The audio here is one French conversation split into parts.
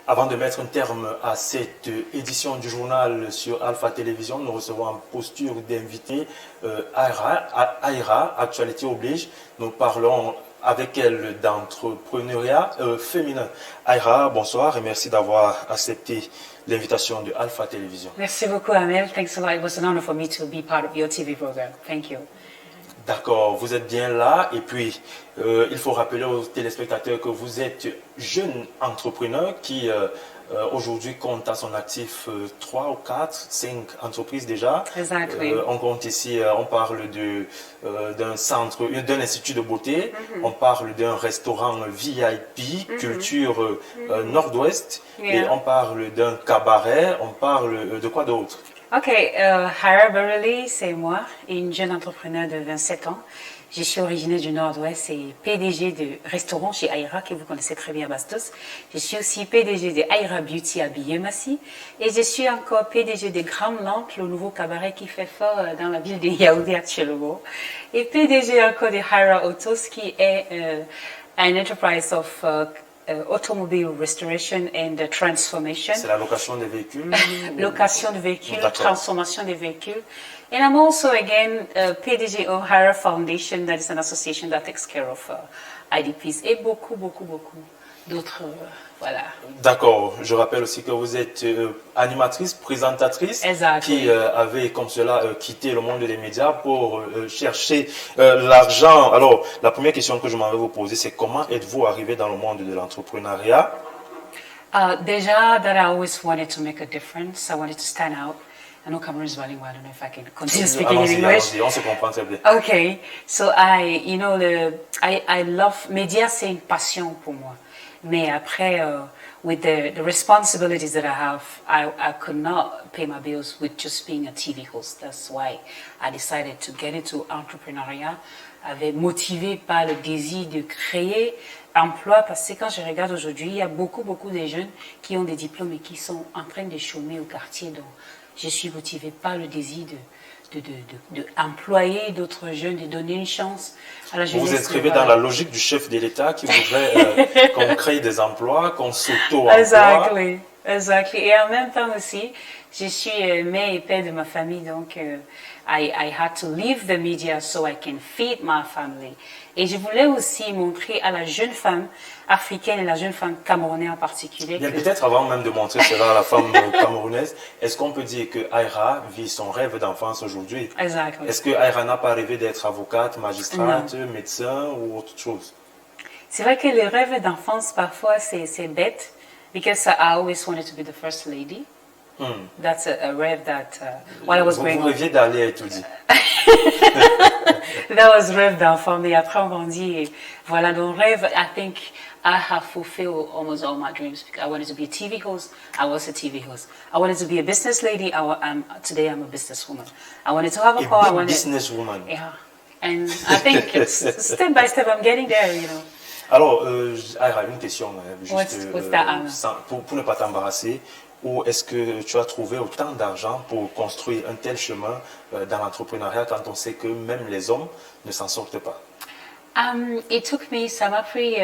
Avant de mettre un terme à cette édition du journal sur Alpha Télévision, nous recevons en posture d'invité Aïra, actualité oblige. Nous parlons avec elle d'entrepreneuriat féminin. Aïra, bonsoir et merci d'avoir accepté l'invitation de Alpha Télévision. Merci beaucoup, Amel. Thanks a lot. It was an honor for me to be part of your TV program. Thank you. D'accord, vous êtes bien là et puis il faut rappeler aux téléspectateurs que vous êtes jeune entrepreneur qui aujourd'hui compte à son actif 3 ou 4, 5 entreprises déjà. Exactly. On compte ici, on parle d'un centre, d'un institut de beauté, on parle d'un restaurant VIP, culture nord-ouest, et on parle d'un cabaret, on parle de quoi d'autre? Ok, Hara Burley, c'est moi, une jeune entrepreneur de 27 ans. Je suis originaire du Nord-Ouest et PDG de restaurant chez Aïra, que vous connaissez très bien à Bastos. Je suis aussi PDG de Aïra Beauty à Biémassi. Et je suis encore PDG de Grand Lamp, le nouveau cabaret qui fait fort dans la ville de Yaoundé actuellement. Et PDG encore de Hara Autos, qui est un enterprise of automobile restoration and transformation. C'est la location des véhicules. Location de véhicules, transformation des véhicules. And I'm also again PDG O'Hara Foundation, that is an association that takes care of IDPs et beaucoup d'autres. Voilà. D'accord. Je rappelle aussi que vous êtes animatrice, présentatrice, qui avait comme cela quitté le monde des médias pour chercher l'argent. Alors, la première question que je m'en vais vous poser, c'est comment êtes-vous arrivé dans le monde de l'entrepreneuriat? Déjà, that I always wanted to make a difference. I wanted to stand out. I know Cameroon is bilingual. I don't know if I can continue speaking in English. On se comprend très bien. Okay, so I love media, c'est une passion pour moi. Mais après, with the responsibilities that I have, I could not pay my bills with just being a TV host. That's why I decided to get into entrepreneuriat, avec motivé par le désir de créer emploi, parce que quand je regarde aujourd'hui, il y a beaucoup de jeunes qui ont des diplômes et qui sont en train de chômer au quartier. Donc, je suis motivée par le désir d'employer d'autres jeunes, de donner une chance à la jeunesse. Vous vous inscrivez dans la logique du chef de l'État qui voudrait qu'on crée des emplois, qu'on s'auto-emploie. Exactly. Et en même temps aussi, je suis mère et père de ma famille, donc I had to leave the media so I can feed my family. Et je voulais aussi montrer à la jeune femme africaine et la jeune femme camerounaise en particulier. Bien, peut-être avant même de montrer cela à la femme camerounaise, est-ce qu'on peut dire que Aïra vit son rêve d'enfance aujourd'hui? Exactly. Est-ce que Aïra n'a pas rêvé d'être avocate, magistrate, médecin ou autre chose? C'est vrai que les rêves d'enfance, parfois, c'est bête. Because I always wanted to be the first lady. That's a rêve that while I was growing up. Vous rêviez d'aller étudier. That was rêve d'enfant, mais après on grandit et voilà, donc rêve, I think I have fulfilled almost all my dreams. I wanted to be a TV host, I was a TV host. I wanted to be a business lady, today I'm a businesswoman. I wanted to have a car, I wanted... businesswoman. Yeah, and I think it's step by step I'm getting there, you know. Alors, Aïra, une question, juste pour ne pas t'embarrasser. Où est-ce que tu as trouvé autant d'argent pour construire un tel chemin dans l'entrepreneuriat quand on sait que même les hommes ne s'en sortent pas? Ça m'a pris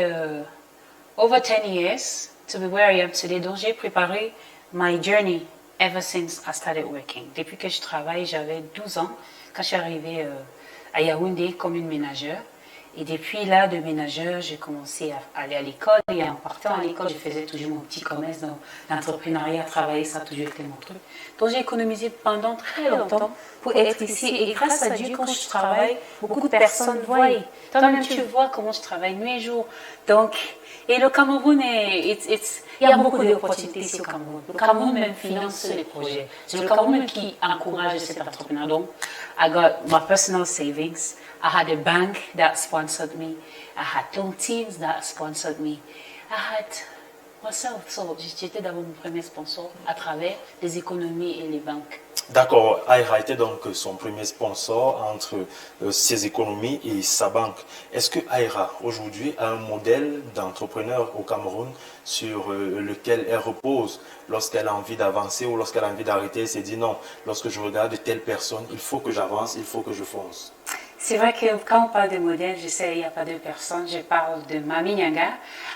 over 10 years to be where I am today. Donc j'ai préparé my journey ever since I started working. Depuis que je travaille, j'avais 12 ans quand je suis arrivée à Yaoundé comme une ménagère. Et depuis là, de ménageur, j'ai commencé à aller à l'école. Et en partant à l'école, je faisais toujours mon petit commerce dans l'entrepreneuriat, travailler, ça a toujours été mon truc. Donc j'ai économisé pendant très longtemps pour être ici. Et grâce à Dieu, quand je travaille, beaucoup de personnes voient. Toi-même, tu vois comment je travaille nuit et jour. Donc, et le Cameroun, il y a beaucoup d'opportunités ici au Cameroun. Le Cameroun même finance les projets. C'est le Cameroun même qui encourage cet entrepreneur. Donc, I got my personal savings. I had a bank that sponsored me. I had long teams that sponsored me. I had myself. So, j'étais d'abord mon premier sponsor à travers les économies et les banques. D'accord. Aïra était donc son premier sponsor entre ses économies et sa banque. Est-ce que Aïra, aujourd'hui, a un modèle d'entrepreneur au Cameroun sur lequel elle repose lorsqu'elle a envie d'avancer ou lorsqu'elle a envie d'arrêter? Elle s'est dit non, lorsque je regarde telle personne, il faut que j'avance, il faut que je fonce. C'est vrai que quand on parle de modèles, je sais, il n'y a pas deux personnes. Je parle de Mami Nyanga,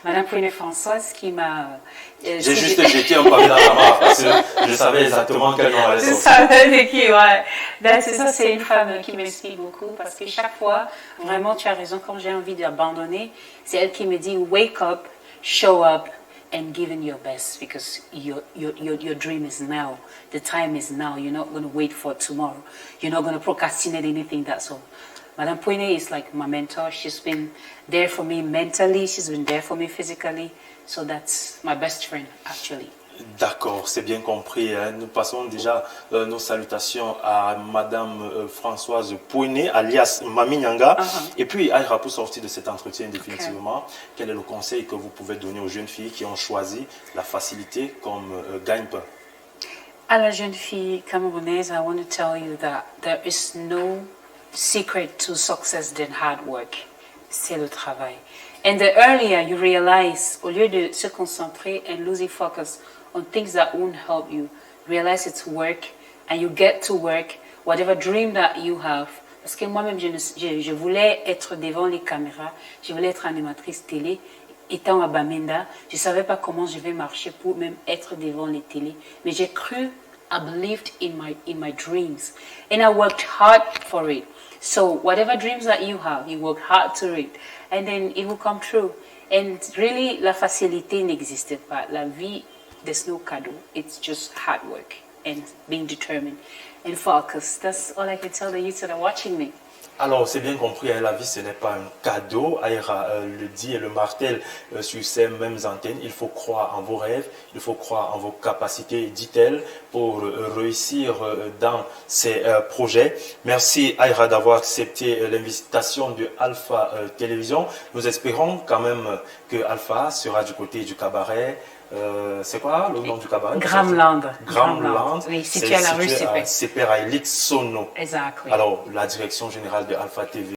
Madame Pouiné-Françoise, qui m'a... J'ai juste jeté un pavé dans la mare parce que je savais exactement quel nom allait sortir. Je savais de qui, ouais. Ben, c'est ça, c'est une femme qui m'inspire beaucoup parce que chaque fois, vraiment, tu as raison, quand j'ai envie d'abandonner, c'est elle qui me dit, wake up, show up, and give in your best because your dream is now. The time is now. You're not going to wait for tomorrow. You're not going to procrastinate anything, that's all. Madame Pouiné is like my mentor. She's been there for me mentally. She's been there for me physically. So that's my best friend, actually. D'accord, c'est bien compris. Nous passons déjà nos salutations à Madame Françoise Pouiné, alias Mami Nyanga. Et puis, Aïra, pour sortir de cet entretien définitivement, quel est le conseil que vous pouvez donner aux jeunes filles qui ont choisi la facilité comme gagne-pain? À la jeune fille camerounaise, I want to tell you that there is no secret to success than hard work. C'est le travail. And the earlier you realize, au lieu de se concentrer and losing focus on things that won't help you, realize it's work and you get to work, whatever dream that you have. Parce que moi-même, je voulais être devant les caméras, je voulais être animatrice télé. Étant à Bamenda, je ne savais pas comment je vais marcher pour même être devant les télés. Mais j'ai cru, I believed in my dreams. And I worked hard for it. So whatever dreams that you have, you work hard to it. And then it will come true. And really, la facilité n'existe pas. La vie, there's no cadeau. It's just hard work and being determined and focused. That's all I can tell the youth that are watching me. Alors, c'est bien compris, la vie, ce n'est pas un cadeau. Aïra le dit et le martèle sur ces mêmes antennes. Il faut croire en vos rêves, il faut croire en vos capacités, dit-elle, pour réussir dans ces projets. Merci, Aïra, d'avoir accepté l'invitation de Alpha Télévision. Nous espérons quand même que Alpha sera du côté du cabaret. C'est quoi le nom du cabaret? Gramland. Gramland. Oui, situé à la rue CP. CP à Elite Sono. Exactly. Alors, la direction générale de Alpha TV